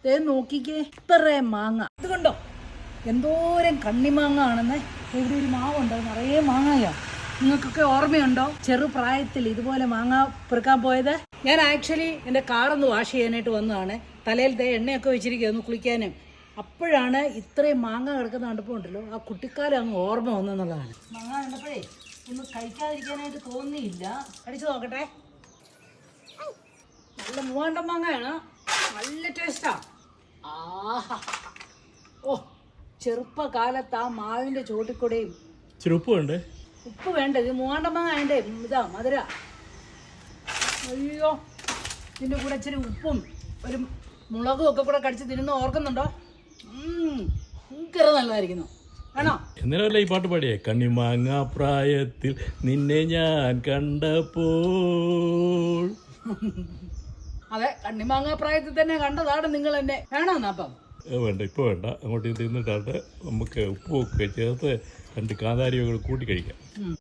ദേ നോക്കിക്കേ, ഇത്രയും മാങ്ങ. ഇത് കണ്ടോ, എന്തോരം കണ്ണിമാങ്ങ ആണെന്ന്. ഇവിടെ ഒരു മാവുണ്ടോ, നിറയെ മാങ്ങയാ. നിങ്ങൾക്കൊക്കെ ഓർമ്മയുണ്ടോ ചെറുപ്രായത്തിൽ ഇതുപോലെ മാങ്ങ പെറുക്കാൻ പോയത്? ഞാൻ ആക്ച്വലി എൻ്റെ കാറൊന്ന് വാഷ് ചെയ്യാനായിട്ട് വന്നതാണ്. തലയിലത്തെ എണ്ണയൊക്കെ വെച്ചിരിക്കുക ഒന്ന് കുളിക്കാനും. അപ്പോഴാണ് ഇത്രയും മാങ്ങ കിടക്കുന്ന കണ്ടപ്പോൾ ഉണ്ടല്ലോ, ആ കുട്ടിക്കാലം അങ്ങ് ഓർമ്മ വന്നെന്നുള്ളതാണ്. മാങ്ങ കണ്ടപ്പോഴേ ഒന്നും കഴിക്കാതിരിക്കാനായിട്ട് തോന്നിയില്ല. അടിച്ചു നോക്കട്ടെ. നല്ല മൂവാണ്ടൻ മാങ്ങയാണ്, നല്ല ടേസ്റ്റാ. ആഹാ, ഓ ചെറുപ്പകാലത്ത് ആ മാവിൻ്റെ ചോട്ടിക്കൂടെയും. ചെറുപ്പമുണ്ട്, ഉപ്പ് വേണ്ട, ഇത് മൂവാണ്ടൻ മാങ്ങ അതിൻ്റെ ഇതാ മധുര. അയ്യോ, ഇതിൻ്റെ കൂടെ ഇച്ചിരി ഉപ്പും ഒരു മുളകും ഒക്കെ കൂടെ കടിച്ച് തിന്നുന്ന ഓർക്കുന്നുണ്ടോ? ഭയങ്കര നല്ലതായിരിക്കുന്നു, ആണോ? എന്നാലല്ല ഈ പാട്ട് പാടിയേ, കണ്ണിമാങ്ങ പ്രായത്തിൽ നിന്നെ ഞാൻ കണ്ടപ്പോൾ. അതെ, കണ്ണിമാങ്ങ പ്രായത്തിൽ തന്നെ കണ്ടതാണ് നിങ്ങൾ എന്നെ. വേണോ അപ്പം? വേണ്ട, ഇപ്പോൾ വേണ്ട. അങ്ങോട്ട് തിന്നിട്ടാണ്ട് നമുക്ക് ഉപ്പുമൊക്കെ ചേർത്ത് രണ്ട് കാന്താരിയൊക്കെ കൂട്ടി കഴിക്കാം.